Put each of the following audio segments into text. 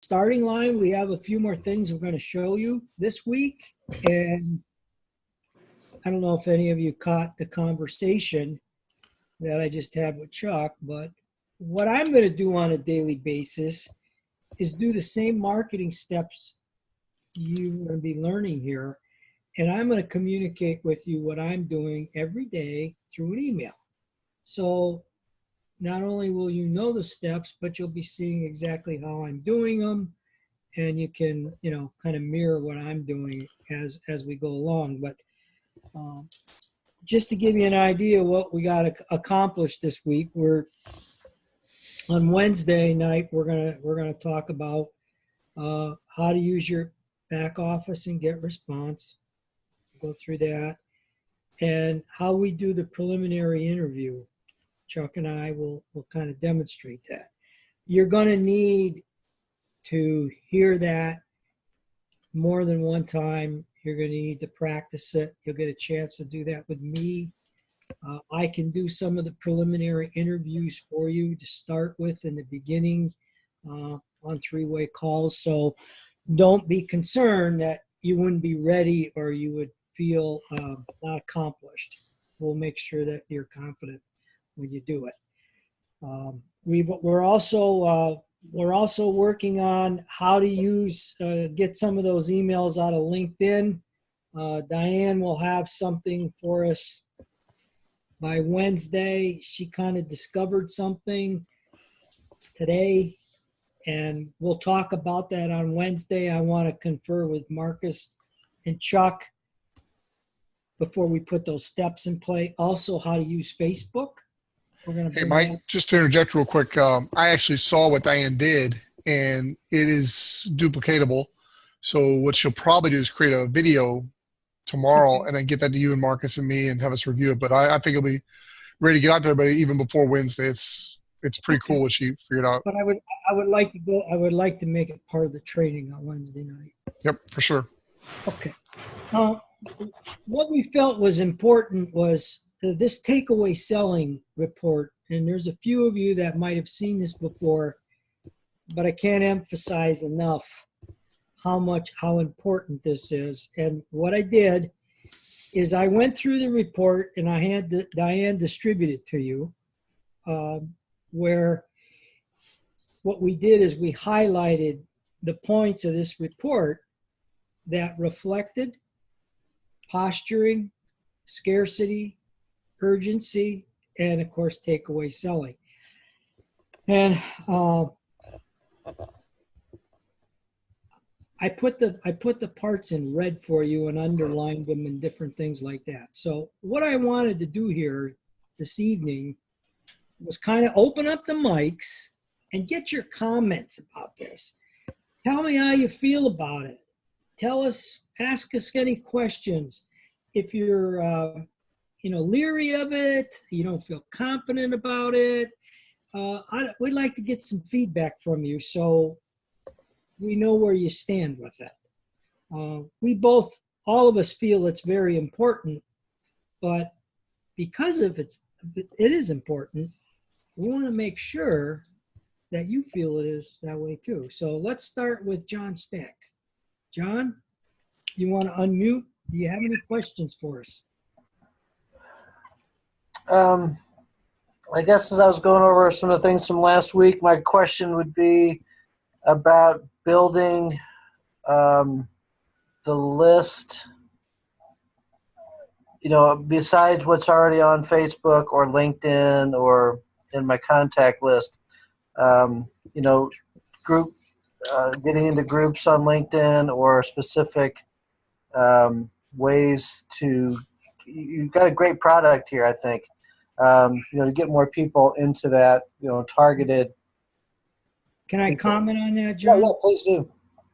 starting line, we have a few more things we're going to show you this week. And I don't know if any of you caught the conversation that I just had with Chuck, but what I'm going to do on a daily basis is do the same marketing steps you're going to be learning here. And I'm going to communicate with you what I'm doing every day through an email. So not only will you know the steps, but you'll be seeing exactly how I'm doing them. And you can, kind of mirror what I'm doing as we go along. But just to give you an idea of what we got accomplished this week, we're on Wednesday night. We're gonna talk about how to use your back office and get response. Go through that, and how we do the preliminary interview. Chuck and I will kind of demonstrate that. You're going to need to hear that more than one time. You're going to need to practice it. You'll get a chance to do that with me. I can do some of the preliminary interviews for you to start with in the beginning on three-way calls. So don't be concerned that you wouldn't be ready or you would feel not accomplished. We'll make sure that you're confident when you do it. We're also working on how to use get some of those emails out of LinkedIn. Diane will have something for us by Wednesday. She kind of discovered something today, and we'll talk about that on Wednesday. I want to confer with Marcus and Chuck before we put those steps in play. Also, how to use Facebook. Hey, Mike, just to interject real quick, I actually saw what Diane did, and it is duplicatable. So what she'll probably do is create a video tomorrow and then get that to you and Marcus and me and have us review it. But I think it'll be ready to get out to everybody even before Wednesday. It's pretty cool what she figured out. But I would like to go. I would like to make it part of the training on Wednesday night. Yep, for sure. Okay. What we felt was important was this takeaway selling report, and there's a few of you that might have seen this before, but I can't emphasize enough how important this is. And what I did is I went through the report and I had Diane distribute it to you, where what we did is we highlighted the points of this report that reflected posturing, scarcity, urgency, and of course, takeaway selling. And I put the parts in red for you and underlined them and different things like that. So what I wanted to do here this evening was kind of open up the mics and get your comments about this. Tell me how you feel about it. Tell us, ask us any questions. If you're leery of it, you don't feel confident about it, we'd like to get some feedback from you so we know where you stand with it. All of us feel it's very important, but because of it is important, we want to make sure that you feel it is that way too. So let's start with John Stack. John, you want to unmute? Do you have any questions for us? I guess as I was going over some of the things from last week, my question would be about building the list, besides what's already on Facebook or LinkedIn or in my contact list, group, getting into groups on LinkedIn or specific ways to, you've got a great product here, I think, to get more people into that, targeted. Can I comment on that, John? Yeah, please do.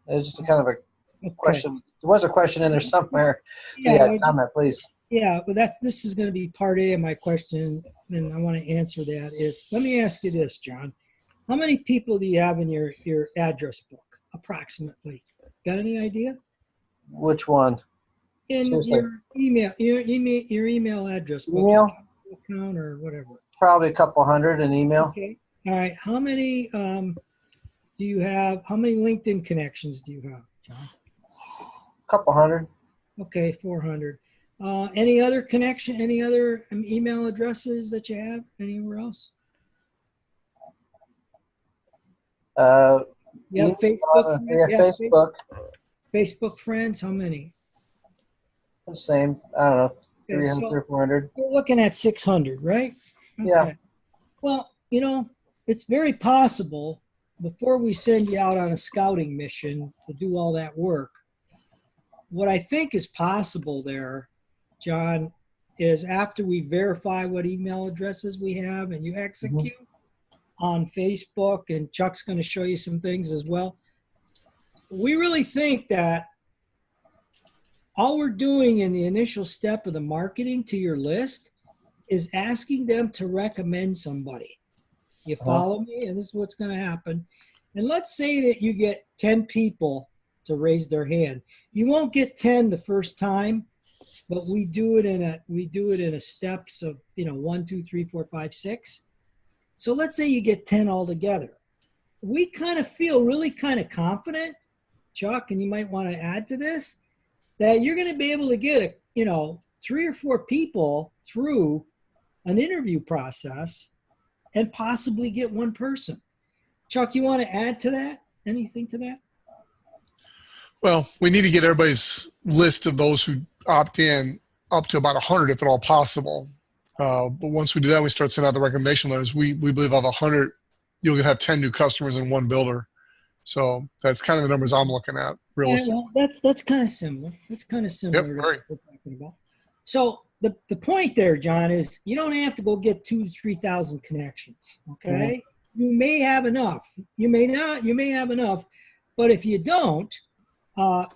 It's just a kind of a question. There was a question in there somewhere. Yeah, comment, please. Yeah, but this is going to be part A of my question, and I want to answer that. Let me ask you this, John. How many people do you have in your address book, approximately? Got any idea? Which one? In your email address book. Email? Account or whatever. Probably a couple hundred in email. Okay. All right. How many do do you have? How many LinkedIn connections do you have, John? Couple hundred. Okay, 400. Any other connection? Any other email addresses that you have anywhere else? Yeah, Facebook. Facebook. Facebook friends. How many? The same. I don't know. Okay, 300 or 400. we're looking at 600, right? Okay. Yeah. Well, it's very possible before we send you out on a scouting mission to do all that work. What I think is possible there, John, is after we verify what email addresses we have and you execute on Facebook, and Chuck's going to show you some things as well. We really think that all we're doing in the initial step of the marketing to your list is asking them to recommend somebody. You follow me? And this is what's going to happen. And let's say that you get 10 people to raise their hand. You won't get 10 the first time, but we do it in a steps of 1, 2, 3, 4, 5, 6. So let's say you get 10 altogether. We kind of feel really kind of confident, Chuck, and you might want to add to this, that you're going to be able to get 3 or 4 people through an interview process and possibly get one person. Chuck, you want to add to that? Anything to that? Well, we need to get everybody's list of those who opt in up to about 100 if at all possible. But once we do that, we start sending out the recommendation letters. We believe of 100, you'll have 10 new customers in one builder. So that's kind of the numbers I'm looking at, realistically. Yeah, well, that's kind of similar. That's kind of similar Yep, to right. what we're talking about. So the point there, John, is you don't have to go get 2,000 to 3,000 connections. Okay, you may have enough. You may not. You may have enough, but if you don't, we're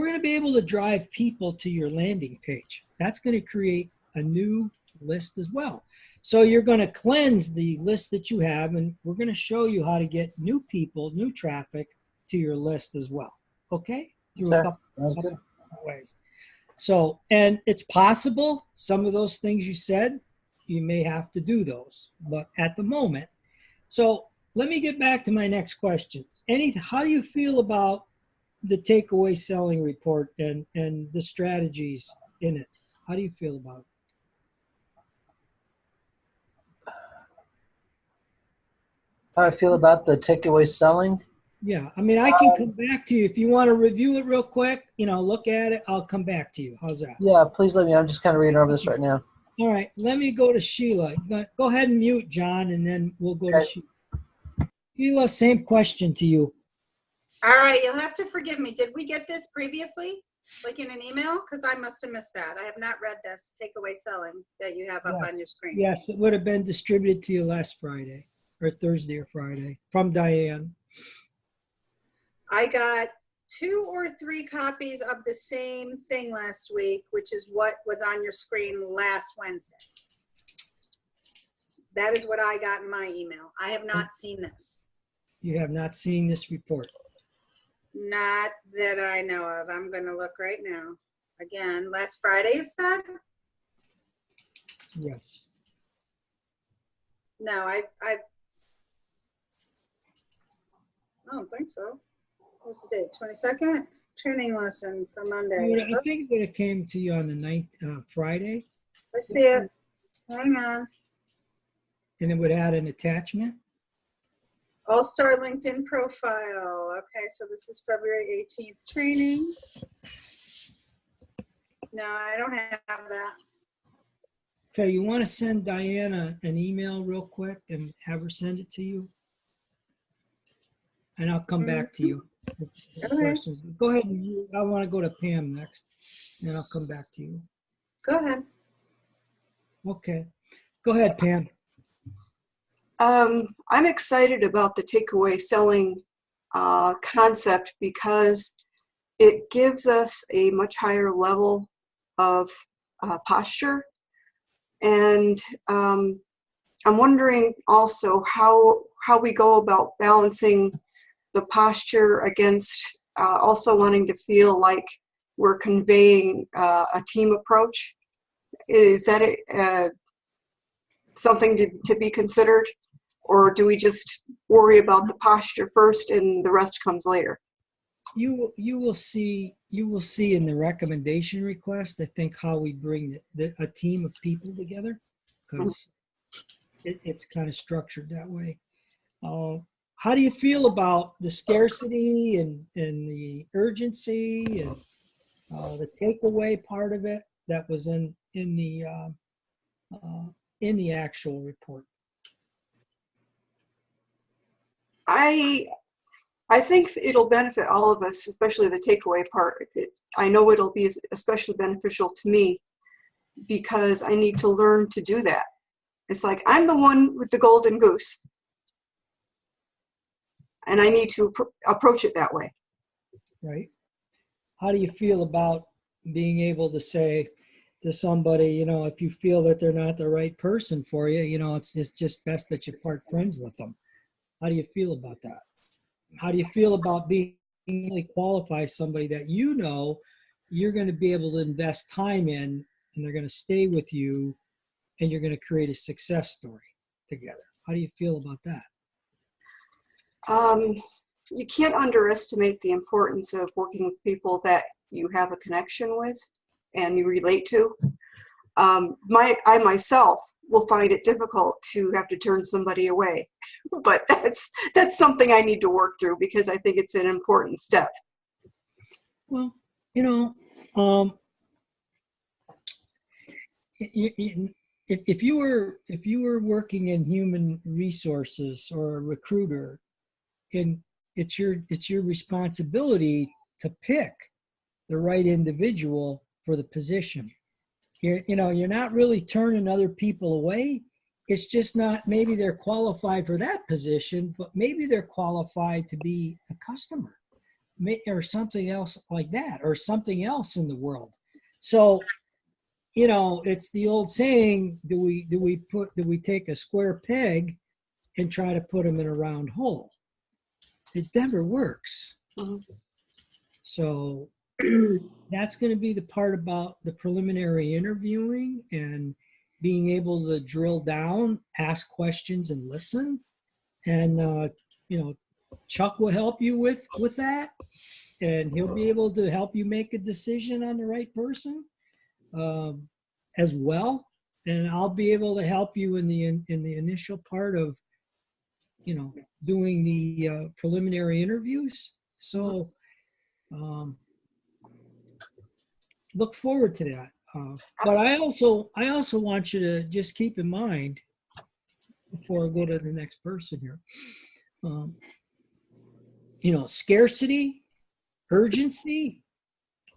going to be able to drive people to your landing page. That's going to create a new list as well. So you're going to cleanse the list that you have, and we're going to show you how to get new people, new traffic to your list as well. Okay? Through a couple of ways. So, and it's possible some of those things you said, you may have to do those, but at the moment. So let me get back to my next question. How do you feel about the takeaway selling report and the strategies in it? How do you feel about it? How I feel about the takeaway selling? Yeah, I mean, I can come back to you if you want to review it real quick. Look at it. I'll come back to you. How's that? Yeah, please let me. I'm just kind of reading over this right now. All right, let me go to Sheila. Go ahead and mute John, and then we'll go to Sheila. Sheila, same question to you. All right, you'll have to forgive me. Did we get this previously, like in an email? Because I must have missed that. I have not read this takeaway selling that you have up on your screen. Yes, it would have been distributed to you last Friday or Thursday or Friday from Diane. I got 2 or 3 copies of the same thing last week, which is what was on your screen last Wednesday. That is what I got in my email. I have not seen this. You have not seen this report? Not that I know of. I'm going to look right now. Again, last Friday you said? Yes. No, I don't think so. What's the date? 22nd? Training lesson for Monday. I think it would have came to you on the 9th, Friday. I see it. Hang on. And it would add an attachment. All-Star LinkedIn profile. Okay, so this is February 18th training. No, I don't have that. Okay, you want to send Diana an email real quick and have her send it to you? And I'll come back to you. Okay. Go ahead. I want to go to Pam next, and I'll come back to you. Go ahead. Okay. Go ahead, Pam. I'm excited about the takeaway selling concept because it gives us a much higher level of posture. And I'm wondering also how we go about balancing the posture against also wanting to feel like we're conveying a team approach. Is that something to be considered? Or do we just worry about the posture first and the rest comes later? You will see in the recommendation request, I think, how we bring a team of people together, because it's kind of structured that way. How do you feel about the scarcity and the urgency and the takeaway part of it that was in the actual report? I think it'll benefit all of us, especially the takeaway part. I know it'll be especially beneficial to me because I need to learn to do that. It's like I'm the one with the golden goose, and I need to approach it that way. Right. How do you feel about being able to say to somebody, if you feel that they're not the right person for you, it's just best that you part friends with them? How do you feel about that? How do you feel about being able to qualify somebody that you're going to be able to invest time in, and they're going to stay with you, and you're going to create a success story together? How do you feel about that? You can't underestimate the importance of working with people that you have a connection with and you relate to. I myself will find it difficult to have to turn somebody away, but that's something I need to work through because I think it's an important step. Well, if you were working in human resources or a recruiter, and it's your responsibility to pick the right individual for the position. You're not really turning other people away. It's just not, maybe they're qualified for that position, but maybe they're qualified to be a customer or something else like that, or something else in the world. So, it's the old saying, do we take a square peg and try to put them in a round hole? It never works. So that's going to be the part about the preliminary interviewing and being able to drill down, ask questions, and listen. And Chuck will help you with that, and he'll be able to help you make a decision on the right person as well. And I'll be able to help you in the initial part of doing the preliminary interviews. So look forward to that. But I also want you to just keep in mind, before I go to the next person here, scarcity, urgency,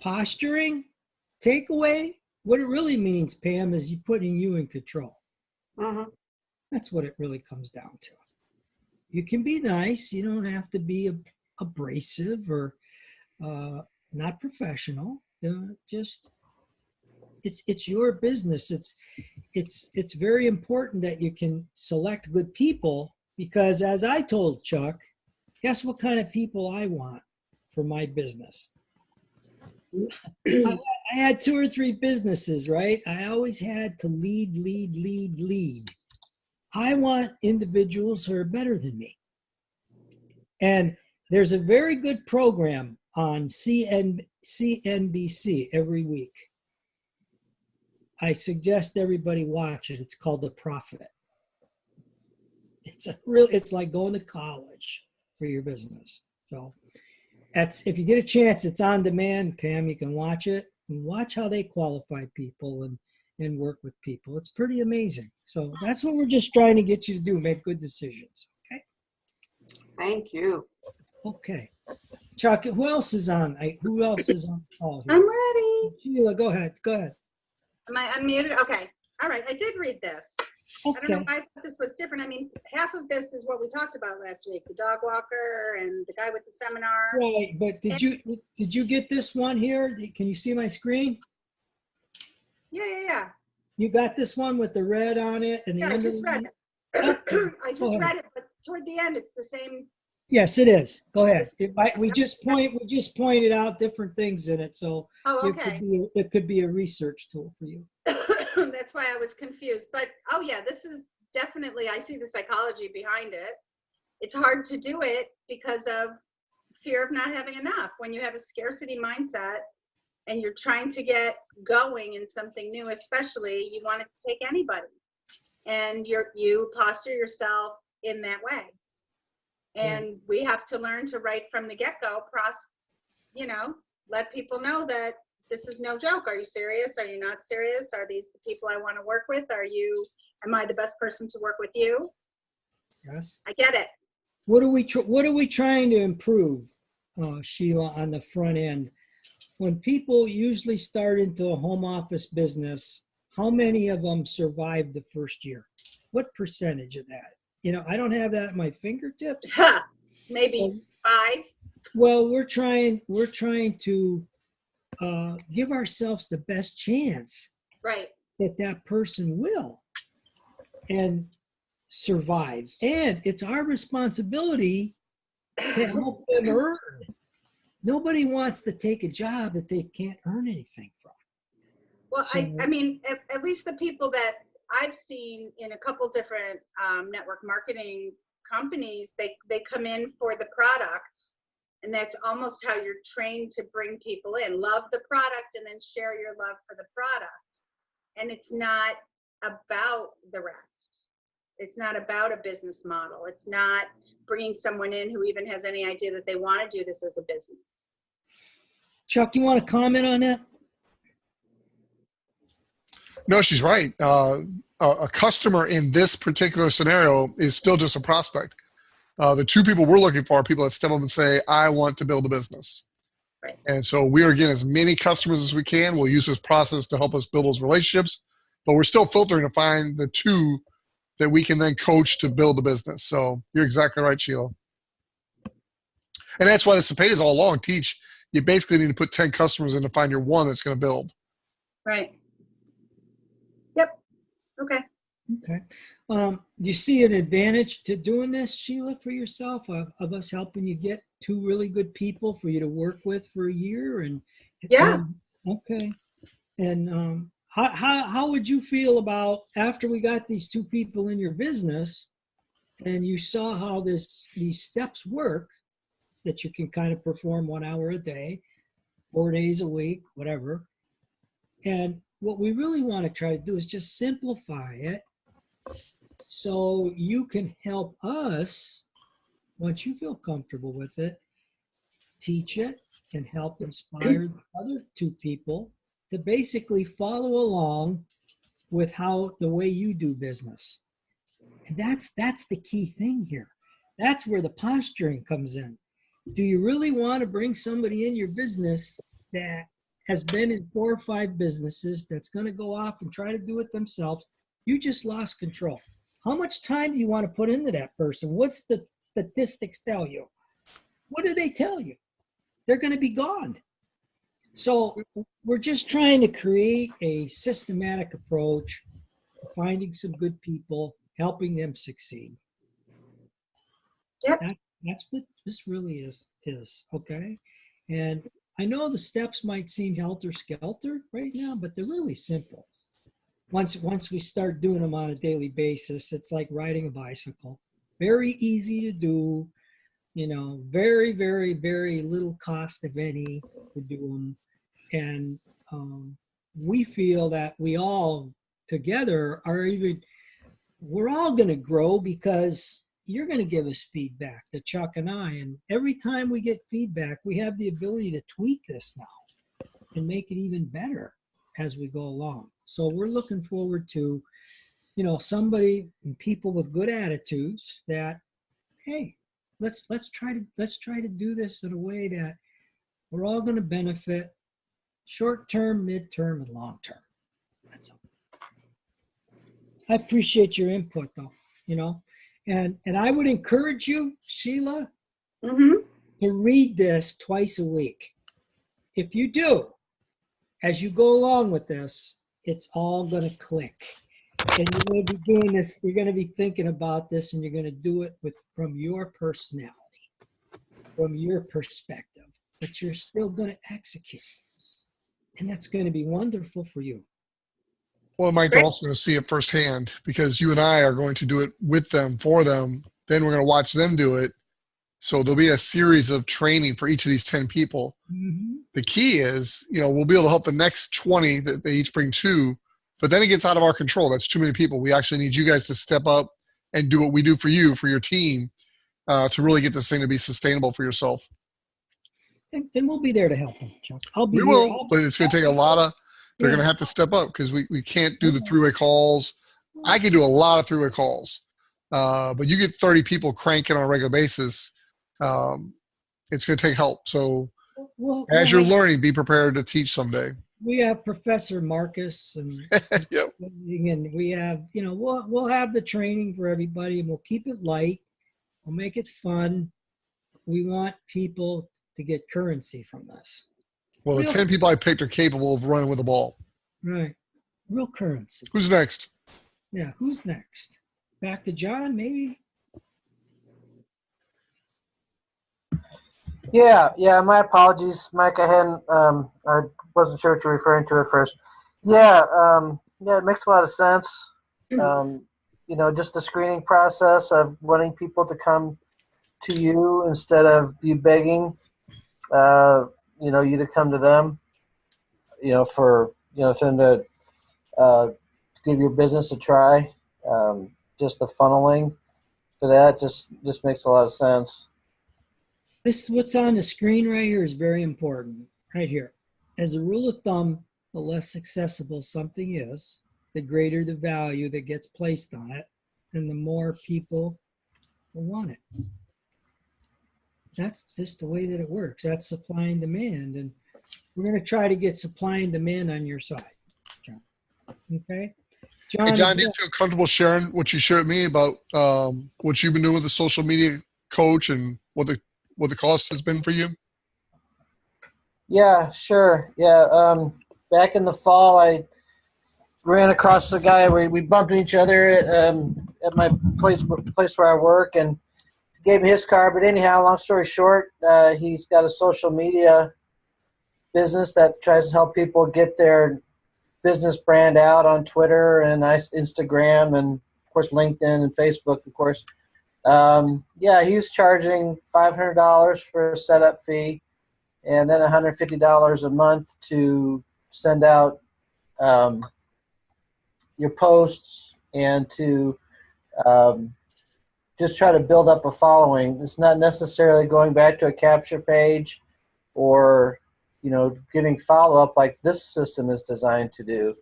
posturing, takeaway. What it really means, Pam, is putting you in control. That's what it really comes down to. You can be nice. You don't have to be abrasive or not professional. Just it's your business. It's very important that you can select good people, because as I told Chuck, guess what kind of people I want for my business? I had 2 or 3 businesses, right? I always had to lead. I want individuals who are better than me. And there's a very good program on CNBC every week. I suggest everybody watch it. It's called The Profit. It's like going to college for your business. So if you get a chance, it's on demand, Pam. You can watch it and watch how they qualify people and work with people. It's pretty amazing. So that's what we're just trying to get you to do, make good decisions. Okay? Thank you. Okay. Chuck, who else is on? Who else is on the call here? I'm ready. Sheila, go ahead. Am I unmuted? Okay. All right. I did read this. I don't know Okay. why I thought this was different. I mean, half of this is what we talked about last week, the dog walker and the guy with the seminar. Right, but did you get this one here? Can you see my screen? Yeah. You got this one with the red on it and the Yeah, I just read underline? it. Okay. I just read it, but toward the end, it's the same. Yes, it is. Go ahead. We just pointed out different things in it, so Oh, okay. it could be a research tool for you. That's why I was confused. But, oh yeah, this is definitely, I see the psychology behind it. It's hard to do it because of fear of not having enough. When you have a scarcity mindset and you're trying to get going in something new, especially, you want to take anybody, and you posture yourself in that way. And we have to learn to, right from the get-go, let people know that this is no joke. Are you serious? Are you not serious? Are these the people I want to work with? Am I the best person to work with you? Yes. I get it. What are we trying to improve, Sheila, on the front end? When people usually start into a home office business, how many of them survive the first year? What percentage of that? I don't have that at my fingertips. Maybe 5. Well, we're trying to give ourselves the best chance Right. that person will and survive. And it's our responsibility to help them earn. Nobody wants to take a job that they can't earn anything from. Well, So, I mean, at least the people that I've seen in a couple different network marketing companies, they come in for the product, and that's almost how you're trained to bring people in. Love the product and then share your love for the product. And it's not about the rest. It's not about a business model. It's not bringing someone in who even has any idea that they want to do this as a business. Chuck, you want to comment on that? No, she's right. A customer in this particular scenario is still just a prospect. The two people we're looking for are people that step up and say, I want to build a business. Right. And so we are getting as many customers as we can. We'll use this process to help us build those relationships, but we're still filtering to find the two that we can then coach to build the business. So you're exactly right, Sheila. And that's why the cicadas all along teach, you basically need to put 10 customers in to find your one that's going to build. Right. Yep. Okay. Okay. Do you see an advantage to doing this, Sheila, for yourself, of us helping you get 2 really good people for you to work with for a year? Yeah. Okay. And how would you feel about after we got these 2 people in your business and you saw how these steps work, that you can kind of perform 1 hour a day, 4 days a week, whatever. And what we really want to try to do is just simplify it so you can help us, once you feel comfortable with it, teach it and help inspire the other 2 people to basically follow along with the way you do business. And that's the key thing here. That's where the posturing comes in. Do you really want to bring somebody in your business that has been in 4 or 5 businesses, that's going to go off and try to do it themselves? You just lost control. How much time do you want to put into that person? What's the statistics tell you? What do they tell you? They're going to be gone. So we're just trying to create a systematic approach, finding some good people, helping them succeed. Yep. That's what this really is, okay? And I know the steps might seem helter-skelter right now, but they're really simple. Once we start doing them on a daily basis, it's like riding a bicycle. Very easy to do, very, very, very little cost, if any, to do them. And we feel that we all together we're all going to grow because you're going to give us feedback, to Chuck and I. And every time we get feedback, we have the ability to tweak this now and make it even better as we go along. So we're looking forward to, somebody and people with good attitudes that, hey, let's try to do this in a way that we're all going to benefit short term, mid-term, and long term. That's all. I appreciate your input, though, and I would encourage you, Sheila, to read this twice a week. If you do, as you go along with this, it's all going to click. And you're going to be doing this, you're going to be thinking about this, and you're going to do it from your personality, from your perspective, but you're still going to execute. And that's going to be wonderful for you. Well, Mike, they're Great. also going to see it firsthand because you and I are going to do it with them, for them. Then we're going to watch them do it. So there'll be a series of training for each of these 10 people. Mm-hmm. The key is, we'll be able to help the next 20 that they each bring two, but then it gets out of our control. That's too many people. We actually need you guys to step up and do what we do for you, for your team, to really get this thing to be sustainable for yourself. And we'll be there to help them, Chuck. I'll be We here. will, but it's going to take a lot of, they're going to have to step up because we can't do the three-way calls. I can do a lot of three-way calls, but you get 30 people cranking on a regular basis, it's going to take help. So as you're learning, be prepared to teach someday. We have Professor Marcus and, yep. and we have, we'll have the training for everybody and we'll keep it light. We'll make it fun. We want people to get currency from this. Well, the 10 people I picked are capable of running with a ball. Right. Real currency. Who's next? Yeah, who's next? Back to John, maybe? Yeah. My apologies, Mike. I wasn't sure what you're referring to at first. Yeah, it makes a lot of sense. Just the screening process of wanting people to come to you instead of you begging, you to come to them, for them to give your business a try. Just the funneling for that just makes a lot of sense. This, what's on the screen right here is very important, right here. As a rule of thumb, the less accessible something is, the greater the value that gets placed on it, and the more people will want it. That's just the way that it works. That's supply and demand. And we're going to try to get supply and demand on your side, John. Okay? John, hey, John, do you feel comfortable sharing what you shared with me about what you've been doing with the social media coach and what the cost has been for you? Yeah, sure. Yeah. Back in the fall, I ran across a guy where we bumped each other at my place where I work, and gave me his card. But anyhow, long story short, he's got a social media business that tries to help people get their business brand out on Twitter and Instagram and, of course, LinkedIn and Facebook, of course. He's charging $500 for a setup fee and then $150 a month to send out your posts and to just try to build up a following. It's not necessarily going back to a capture page or, getting follow-up like this system is designed to do.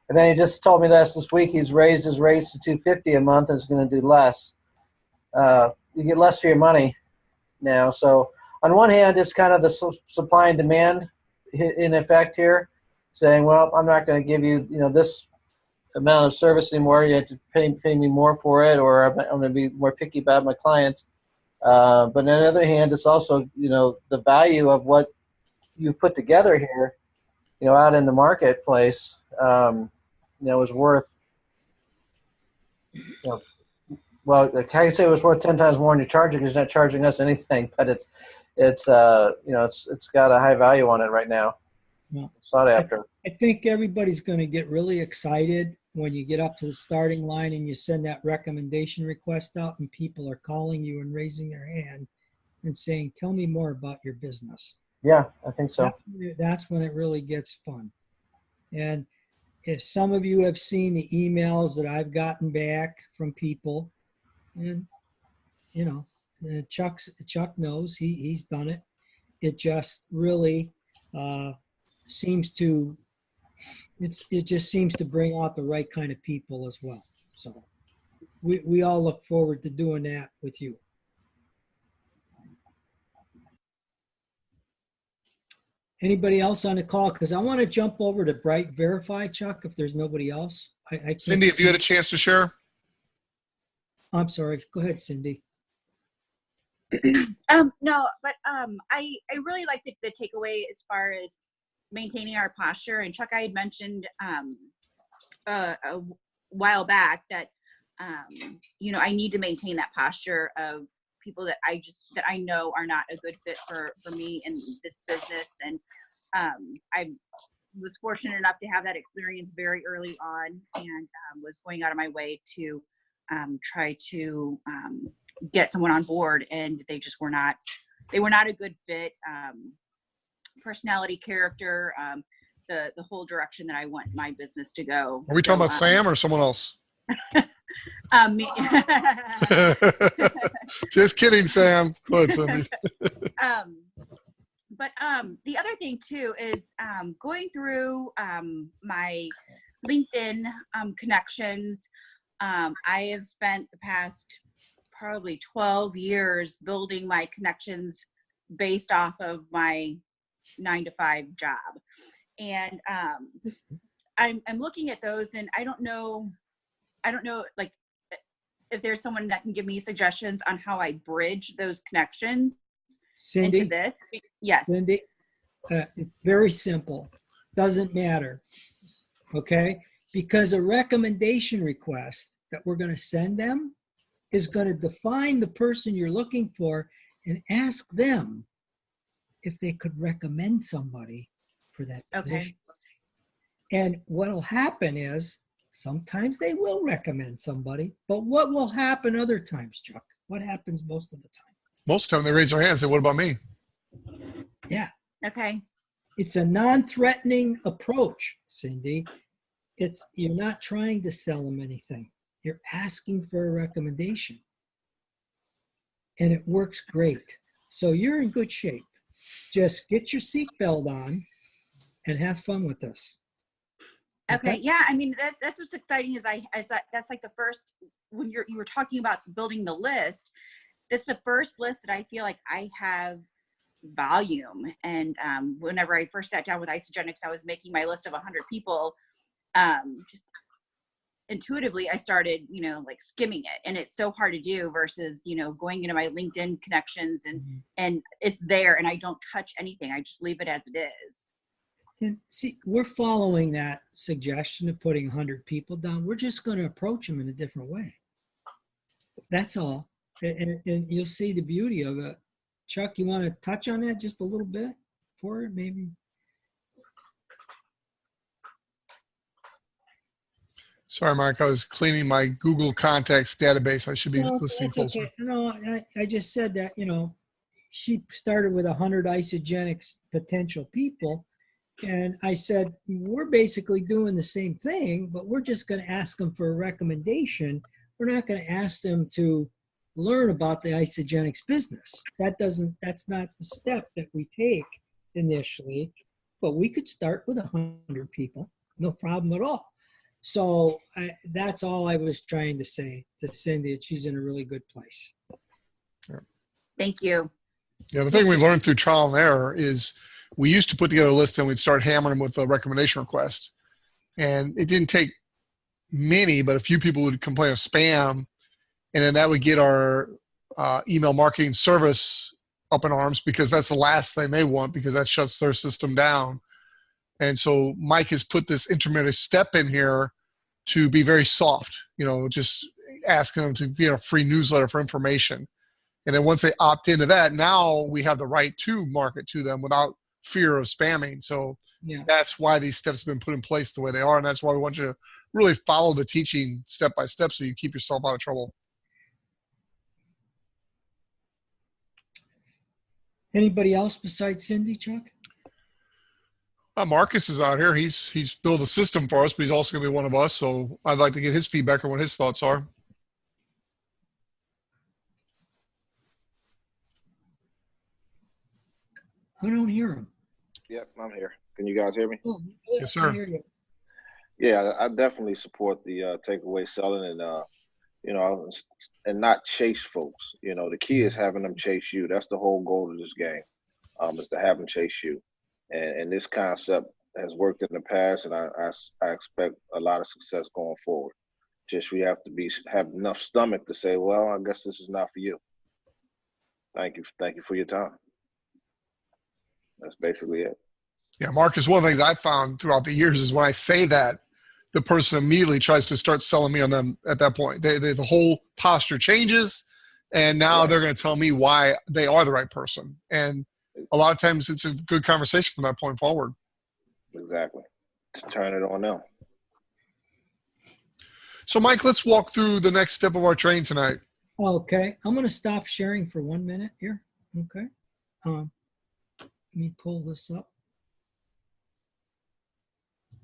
And then he just told me this week he's raised his rates to $250 a month and is going to do less. You get less for your money now. So on one hand, it's kind of the supply and demand in effect here, saying, well, I'm not going to give you, this amount of service anymore. You have to pay me more for it, or I'm going to be more picky about my clients. But on the other hand, it's also, the value of what you've put together here, out in the marketplace, is worth, well, I can say it was worth 10 times more than you're charging because you're not charging us anything, but it's got a high value on it right now. Yeah. Sought after. I think everybody's going to get really excited when you get up to the starting line and you send that recommendation request out and people are calling you and raising their hand and saying, tell me more about your business. Yeah, I think so. That's when it really gets fun. And if some of you have seen the emails that I've gotten back from people, and Chuck knows he's done it. It just really seems to bring out the right kind of people as well. So we all look forward to doing that with you. Anybody else on the call? Because I want to jump over to Bright Verify, Chuck, if there's nobody else. Cindy, have you had a chance to share? I'm sorry. Go ahead, Cindy. No, but I really like the takeaway as far as maintaining our posture. And Chuck, I had mentioned a while back that I need to maintain that posture of people that I know are not a good fit for me in this business. And was fortunate enough to have that experience very early on, and was going out of my way to try to get someone on board, and they just were not a good fit. Personality, character, the whole direction that I want my business to go. Are we talking about Sam or someone else? Me. Just kidding, Sam. Go ahead, Cindy. But the other thing too is going through my LinkedIn connections. I have spent the past probably 12 years building my connections based off of my 9-to-5 job. And I'm looking at those, and I don't know like if there's someone that can give me suggestions on how I bridge those connections Cindy, into this. Yes. Cindy, it's very simple. Doesn't matter. Okay? Because a recommendation request that we're going to send them is going to define the person you're looking for and ask them if they could recommend somebody for that position. And what'll happen is sometimes they will recommend somebody, but what will happen other times, Chuck? What happens most of the time? Most of the time they raise their hands and say, what about me? Yeah. Okay. It's a non-threatening approach, Cindy. You're not trying to sell them anything. You're asking for a recommendation. And it works great. So you're in good shape. Just get your seatbelt on and have fun with this. Okay. Yeah. I mean, that's what's exciting is that's like the first, when you were talking about building the list, it's the first list that I feel like I have volume. And whenever I first sat down with Isogenics, I was making my list of 100 people. Just intuitively, I started, like skimming it, and it's so hard to do versus, going into my LinkedIn connections and it's there, and I don't touch anything. I just leave it as it is. And see, we're following that suggestion of putting 100 people down. We're just going to approach them in a different way. That's all. And you'll see the beauty of it. Chuck, you want to touch on that just a little bit for it, maybe? Sorry, Mark. I was cleaning my Google Contacts database. I should be listening that's closer. okay. No, I just said that, she started with 100 Isogenics potential people. And I said, we're basically doing the same thing, but we're just going to ask them for a recommendation. We're not going to ask them to learn about the Isogenics business. That's not the step that we take initially, but we could start with 100 people, no problem at all. So that's all I was trying to say to Cindy. She's in a really good place. Thank you. Yeah, the thing we learned through trial and error is we used to put together a list and we'd start hammering them with a recommendation request. And it didn't take many, but a few people would complain of spam. And then that would get our email marketing service up in arms because that's the last thing they want because that shuts their system down. And so Mike has put this intermediate step in here to be very soft, just asking them to be in a free newsletter for information. And then once they opt into that, now we have the right to market to them without fear of spamming. So That's why these steps have been put in place the way they are. And that's why we want you to really follow the teaching step by step so you keep yourself out of trouble. Anybody else besides Cindy, Chuck? Marcus is out here. He's built a system for us, but he's also going to be one of us. So I'd like to get his feedback on what his thoughts are. I don't hear him. Yep, I'm here. Can you guys hear me? Oh, Yes, sir. I hear you. Yeah, I definitely support the takeaway selling and and not chase folks. The key is having them chase you. That's the whole goal of this game, is to have them chase you. And this concept has worked in the past, and I expect a lot of success going forward. Just we have to have enough stomach to say, well, I guess this is not for you. Thank you for your time. That's basically it. Yeah, Marcus, one of the things I've found throughout the years is when I say that, the person immediately tries to start selling me on them at that point. The whole posture changes, and now they're going to tell me why they are the right person. And a lot of times it's a good conversation from that point forward. Exactly. To turn it on them. So, Mike, let's walk through the next step of our training tonight. Okay, I'm going to stop sharing for 1 minute here. Okay. Let me pull this up.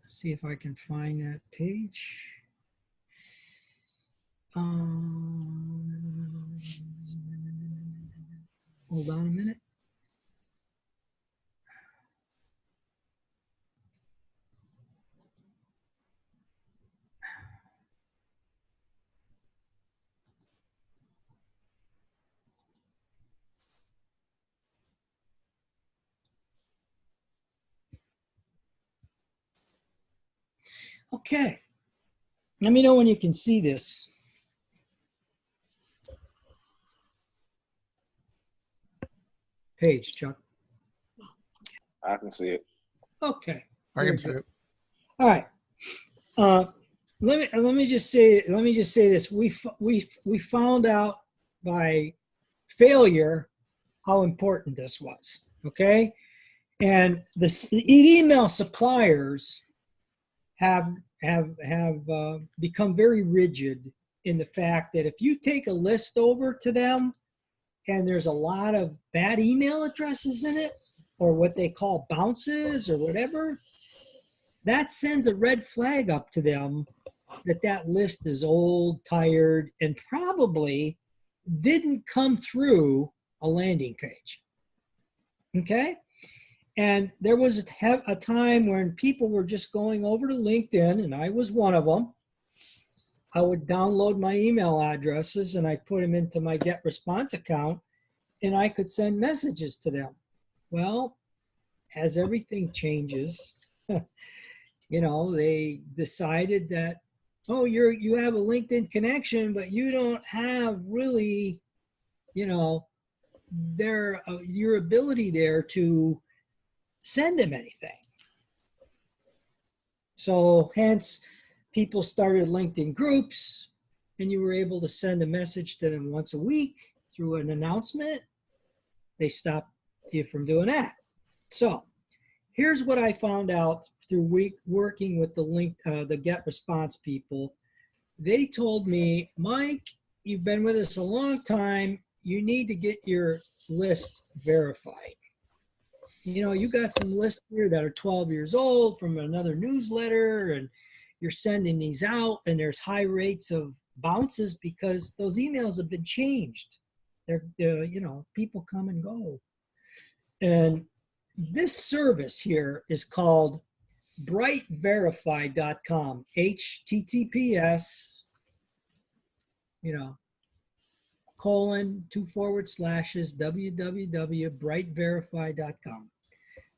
See if I can find that page. Hold on a minute. Okay. Let me know when you can see this. Page, Chuck. I can see it. Okay. I can see it. All right. Let me just say this. We found out by failure how important this was. Okay, and the email suppliers have become very rigid in the fact that if you take a list over to them and there's a lot of bad email addresses in it, or what they call bounces or whatever, that sends a red flag up to them that that list is old, tired, and probably didn't come through a landing page. Okay? And there was a time when people were just going over to LinkedIn, and I was one of them. I would download my email addresses and I put them into my Get Response account, and I could send messages to them. Well, as everything changes, they decided that, oh, you have a LinkedIn connection, but you don't have really, your ability there to send them anything. So hence, people started LinkedIn groups, and you were able to send a message to them once a week through an announcement. They stopped you from doing that. So here's what I found out through working with the Get Response people. They told me, Mike, you've been with us a long time. You need to get your list verified. You got some lists here that are 12 years old from another newsletter, and you're sending these out, and there's high rates of bounces because those emails have been changed. They're people come and go. And this service here is called brightverify.com, HTTPS, www.brightverify.com.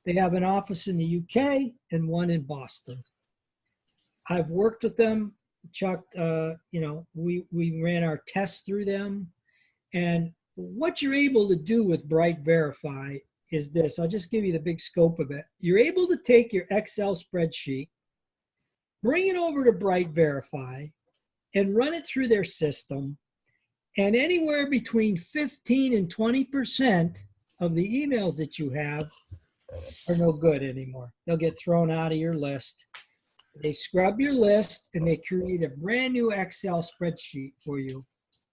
They have an office in the UK and one in Boston. I've worked with them, Chuck. We ran our tests through them, and what you're able to do with Bright Verify is this. I'll just give you the big scope of it. You're able to take your Excel spreadsheet, bring it over to Bright Verify, and run it through their system. And anywhere between 15 and 20% of the emails that you have are no good anymore. They'll get thrown out of your list. They scrub your list and they create a brand new Excel spreadsheet for you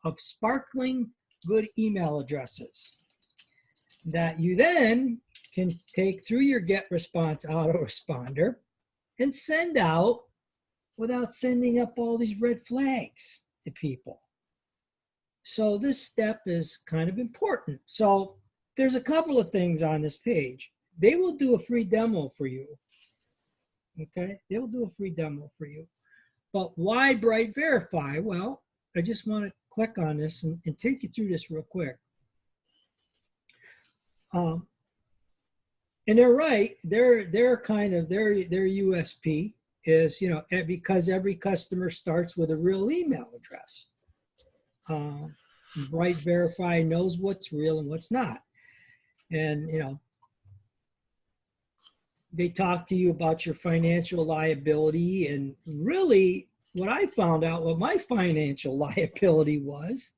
of sparkling good email addresses that you then can take through your Get Response autoresponder and send out without sending up all these red flags to people. So this step is kind of important. So there's a couple of things on this page. They will do a free demo for you. Okay, they will do a free demo for you. But why Bright Verify? Well, I just want to click on this and take you through this real quick. And they're right. They're kind of their USP is because every customer starts with a real email address. Bright Verify knows what's real and what's not, and they talk to you about your financial liability. And really, what I found out, what my financial liability was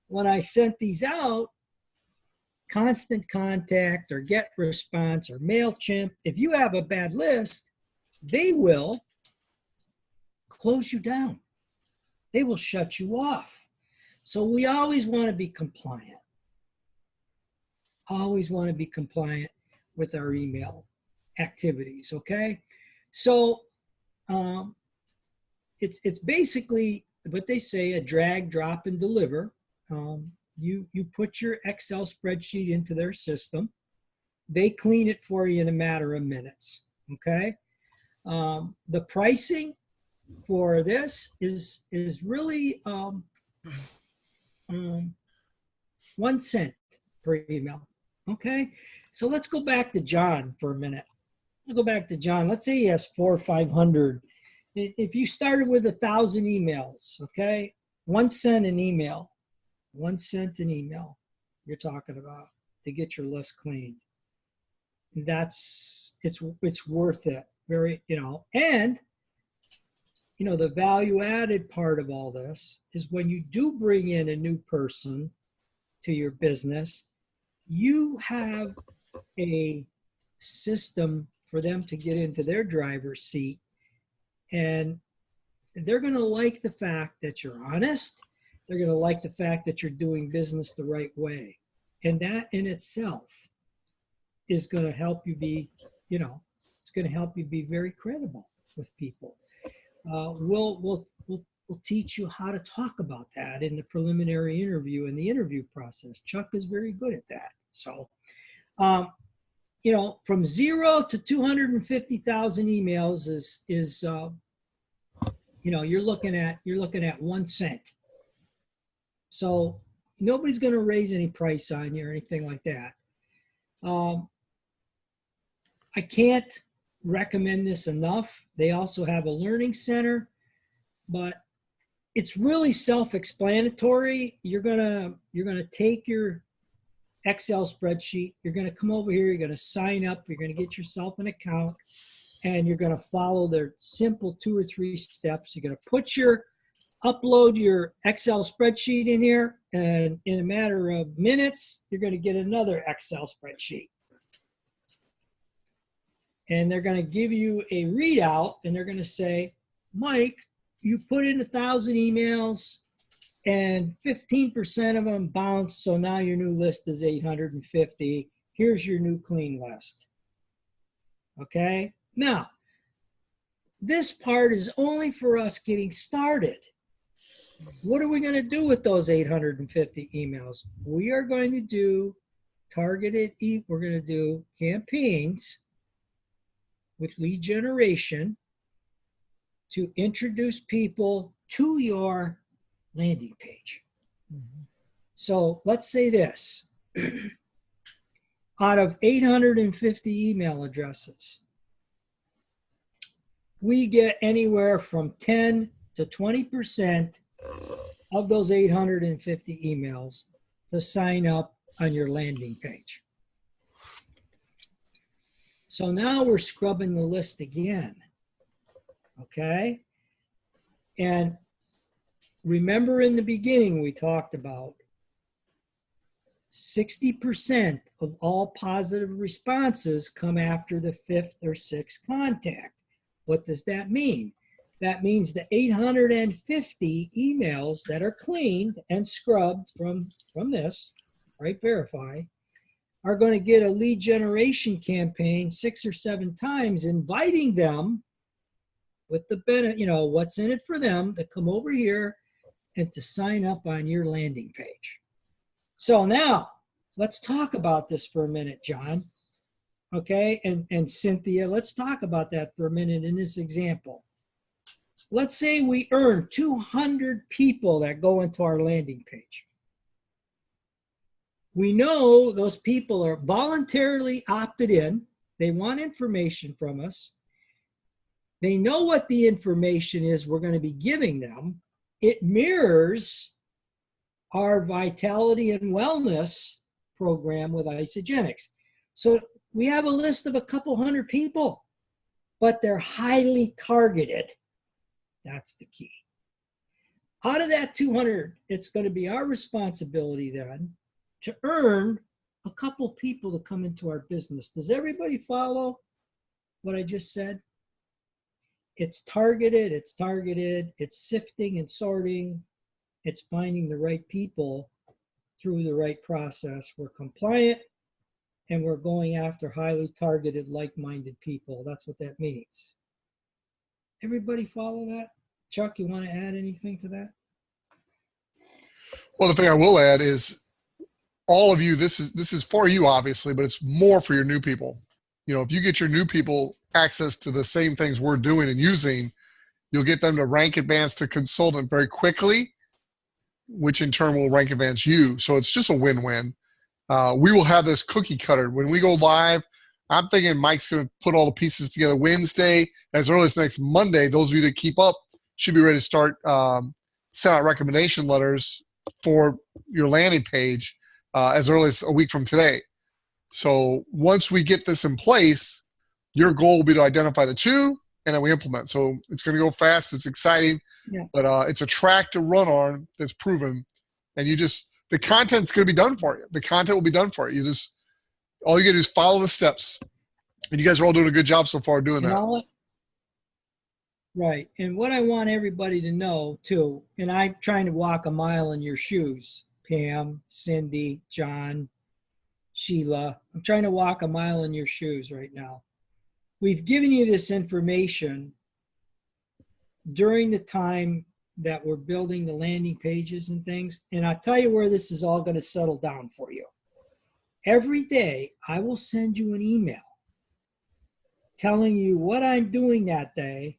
when I sent these out, Constant Contact or Get Response or MailChimp, if you have a bad list, they will close you down. They will shut you off. So we always want to be compliant. Always want to be compliant with our email activities, okay? So it's basically what they say, a drag, drop, and deliver. You put your Excel spreadsheet into their system. They clean it for you in a matter of minutes, okay? The pricing for this is really 1 cent per email, okay? So let's go back to John for a minute. Let's go back to John. Let's say he has 400 or 500. If you started with 1,000 emails, okay, 1 cent an email, 1 cent an email you're talking about to get your list cleaned. It's worth it. Very, and the value added part of all this is when you do bring in a new person to your business, you have a system for them to get into their driver's seat, and they're going to like the fact that you're honest. They're going to like the fact that you're doing business the right way. And that in itself is going to help you be, it's going to help you be very credible with people. We'll teach you how to talk about that in the preliminary interview and the interview process. Chuck is very good at that. So, from 0 to 250,000 emails is you're looking at 1 cent. So nobody's going to raise any price on you or anything like that. I can't recommend this enough. They also have a learning center, but it's really self-explanatory. You're gonna take your Excel spreadsheet. You're gonna come over here. You're gonna sign up. You're gonna get yourself an account, and you're gonna follow their simple 2 or 3 steps. You're gonna upload your Excel spreadsheet in here, and in a matter of minutes, you're gonna get another Excel spreadsheet. And they're going to give you a readout, and they're going to say, Mike, you put in 1,000 emails and 15% of them bounced, so now your new list is 850. Here's your new clean list. Okay? Now, this part is only for us getting started. What are we going to do with those 850 emails? We are going to do targeted, we're going to do campaigns with lead generation to introduce people to your landing page. Mm-hmm. So let's say this. Out of 850 email addresses, we get anywhere from 10 to 20% of those 850 emails to sign up on your landing page. So now we're scrubbing the list again, okay? And remember in the beginning we talked about 60% of all positive responses come after the 5th or 6th contact. What does that mean? That means the 850 emails that are cleaned and scrubbed from this, right, verify, are going to get a lead generation campaign 6 or 7 times, inviting them with the benefit, what's in it for them to come over here and to sign up on your landing page. So now let's talk about this for a minute, John. Okay, and Cynthia, let's talk about that for a minute in this example. Let's say we earn 200 people that go into our landing page. We know those people are voluntarily opted in. They want information from us. They know what the information is we're going to be giving them. It mirrors our vitality and wellness program with Isogenics. So we have a list of a couple hundred people, but they're highly targeted. That's the key. Out of that 200, it's going to be our responsibility then to earn a couple people to come into our business. Does everybody follow what I just said? It's targeted, it's sifting and sorting, it's finding the right people through the right process. We're compliant and we're going after highly targeted, like-minded people. That's what that means. Everybody follow that? Chuck, you want to add anything to that? Well, the thing I will add is all of you, this is for you, obviously, but it's more for your new people. You know, if you get your new people access to the same things we're doing and using, you'll get them to rank advance to consultant very quickly, which in turn will rank advance you. So it's just a win-win. We will have this cookie cutter. When we go live, I'm thinking Mike's going to put all the pieces together Wednesday. As early as next Monday, those of you that keep up should be ready to start send out recommendation letters for your landing page as early as a week from today. So once we get this in place, your goal will be to identify the two, and then we implement. So it's going to go fast. It's exciting, but it's a track to run on that's proven. And the content's going to be done for you. The content will be done for you. All you got to do is follow the steps. And you guys are all doing a good job so far doing that. Right. And what I want everybody to know too, and I'm trying to walk a mile in your shoes, Pam, Cindy, John, Sheila, I'm trying to walk a mile in your shoes right now. We've given you this information during the time that we're building the landing pages and things. And I'll tell you where this is all going to settle down for you. Every day, I will send you an email telling you what I'm doing that day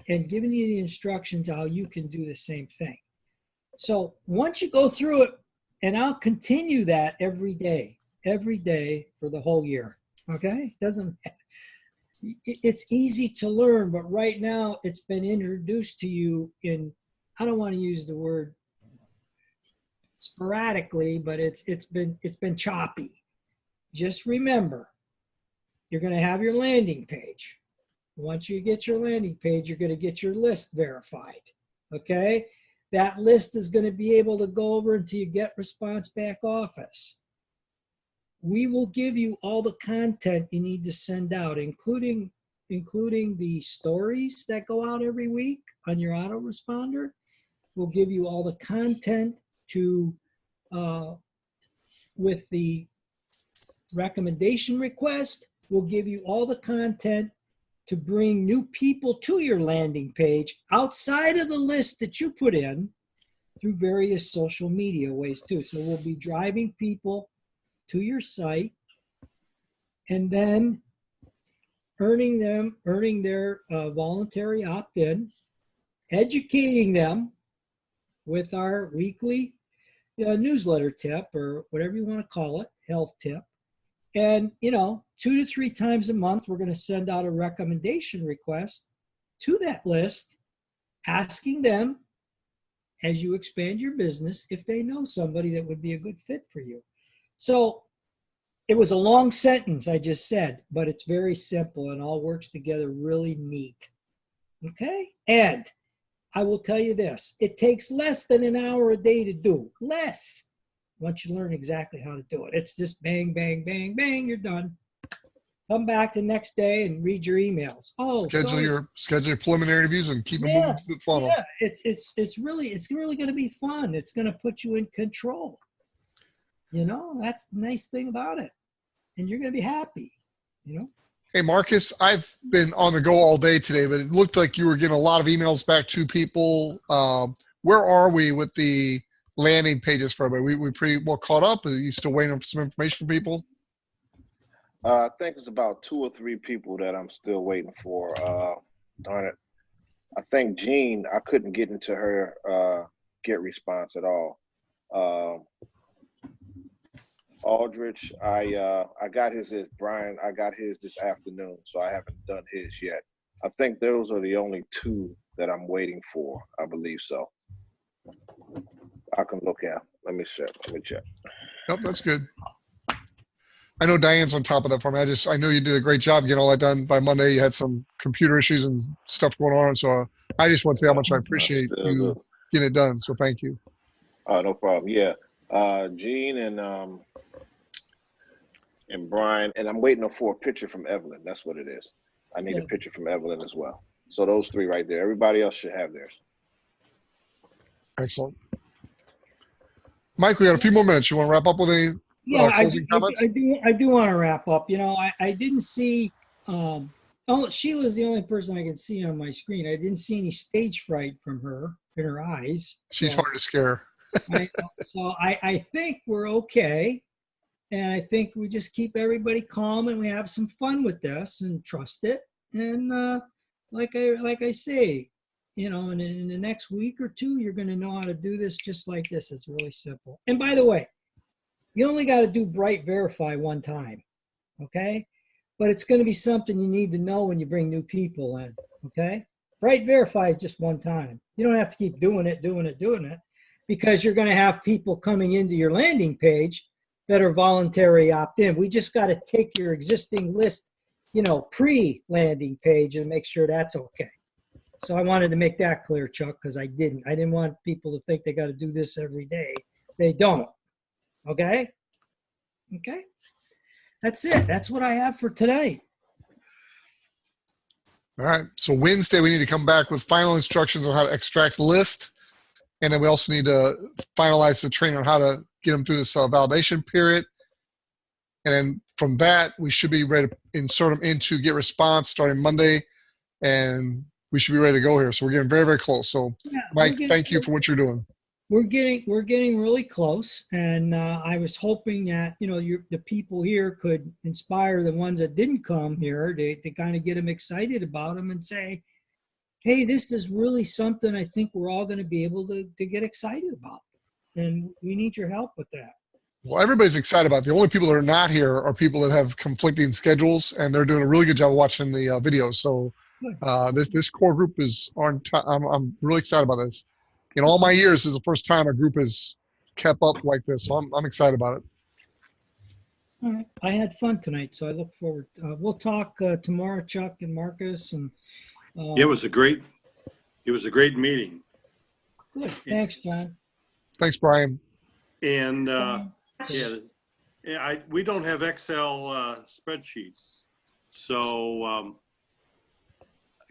and giving you the instructions how you can do the same thing. So once you go through it, and I'll continue that every day for the whole year. Okay? It's easy to learn, but right now it's been introduced to you in, I don't want to use the word sporadically, but it's been choppy. Just remember, you're going to have your landing page. Once you get your landing page, you're going to get your list verified. Okay? That list is going to be able to go over until you get response back office. We will give you all the content you need to send out, including the stories that go out every week on your autoresponder. We'll give you all the content with the recommendation request. We'll give you all the content to bring new people to your landing page outside of the list that you put in through various social media ways too. So we'll be driving people to your site and then earning their voluntary opt-in, educating them with our weekly newsletter tip, or whatever you want to call it, health tip. And 2 to 3 times a month, we're going to send out a recommendation request to that list, asking them, as you expand your business, if they know somebody that would be a good fit for you. So it was a long sentence I just said, but it's very simple and all works together really neat. Okay? And I will tell you this, it takes less than an hour a day to do. Less. Once you learn exactly how to do it. It's just bang, bang, bang, bang, you're done. Come back the next day and read your emails. Schedule your preliminary interviews and keep them moving to the funnel. Yeah, it's really going to be fun. It's going to put you in control. That's the nice thing about it. And you're going to be happy, Hey, Marcus, I've been on the go all day today, but it looked like you were getting a lot of emails back to people. Where are we with the landing pages for everybody? We pretty well caught up? Are you still waiting for some information from people? I think it's about 2 or 3 people that I'm still waiting for. Darn it. I think Jean, I couldn't get into her get response at all. Aldrich, I got his, Brian, I got his this afternoon, so I haven't done his yet. I think those are the only 2 that I'm waiting for. I believe so. I can look at. Let me check. Nope, that's good. I know Diane's on top of that for me. I know you did a great job getting all that done by Monday. You had some computer issues and stuff going on, so I just want to say how much I appreciate you getting it done. So thank you. No problem. Yeah, Gene and and Brian, and I'm waiting for a picture from Evelyn. That's what it is. I need a Yeah. picture from Evelyn as well. So those 3 right there. Everybody else should have theirs. Excellent. Mike, we got a few more minutes. You want to wrap up with any Yeah, closing comments? I do want to wrap up. You know, I didn't see, Sheila's the only person I can see on my screen. I didn't see any stage fright from her in her eyes. She's So hard to scare. I think we're okay. And I think we just keep everybody calm and we have some fun with this and trust it. And like I say, you know, in the next week or 2, you're going to know how to do this just like this. It's really simple. And by the way, you only got to do Bright Verify one time, okay? But it's going to be something you need to know when you bring new people in, okay? Bright Verify is just one time. You don't have to keep doing it, because you're going to have people coming into your landing page that are voluntary opt-in. We just got to take your existing list, you know, pre-landing page and make sure that's okay. So I wanted to make that clear, Chuck, because I didn't want people to think they got to do this every day. They don't. Okay? Okay? That's it. That's what I have for today. All right. So Wednesday, we need to come back with final instructions on how to extract list. And then we also need to finalize the training on how to get them through this validation period. And then from that, we should be ready to insert them into Get Response starting Monday. And we should be ready to go here. So we're getting very, very close. So Yeah, Mike, thank you for what you're doing. We're getting really close, and I was hoping that, you know, the people here could inspire the ones that didn't come here to kind of get them excited about them and say, hey, this is really something I think we're all going to be able to get excited about, and we need your help with that. Well, everybody's excited about it. The only people that are not here are people that have conflicting schedules, and they're doing a really good job watching the videos. So this core group is on top. I'm really excited about this. In all my years, this is the first time a group has kept up like this. So I'm excited about it. All right. I had fun tonight, so I look forward. We'll talk tomorrow, Chuck and Marcus, and It was a great meeting. good. Thanks, John. Thanks, Brian. And we don't have Excel spreadsheets, so I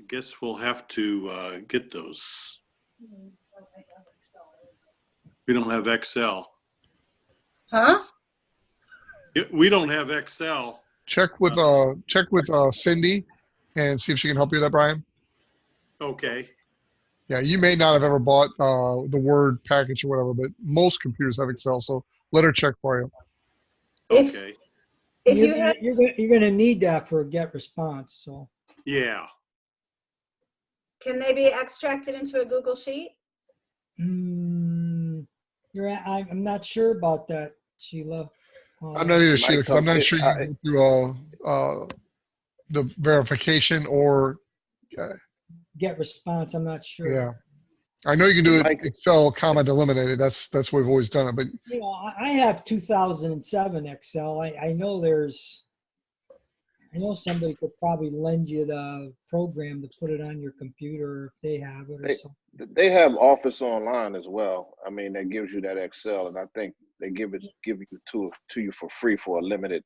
guess we'll have to get those. We don't have Excel. Huh? We don't have Excel. Check with Cindy and see if she can help you with that, Brian. Okay. Yeah, you may not have ever bought the Word package or whatever, but most computers have Excel. So let her check for you. Okay. If you had, You're going to need that for a Get Response. So Yeah. can they be extracted into a Google Sheet? I'm not sure about that, Sheila. I'm not either, Sheila, because I'm not It- sure you I- can go through the verification or Get Response. I'm not sure. yeah. I know you can do it Mike- Excel, comma, delimited. That's the way we've always done it. But You know, I have 2007 Excel. I know somebody could probably lend you the program to put it on your computer if they have it or something. They have Office Online as well. I mean, that gives you that Excel, and I think they give you to you for free for a limited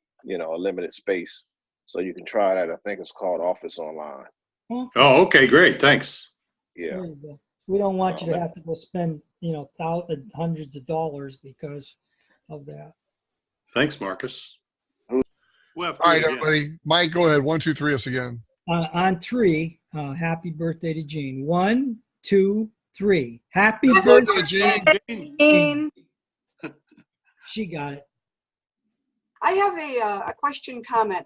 space, so you can try that. I think it's called Office Online. Okay. Oh, okay, great. Thanks. Yeah. There you go. We don't want you to man. have to go spend, you know, hundreds of dollars because of that. Thanks, Marcus. We'll have to all do right, it again. everybody. Mike, go ahead. 1, 2, 3 us again. On 3, happy birthday to Jean. 1, 2, 3. Happy Birthday, birthday. Gene. Jane. She got it. I have a question comment.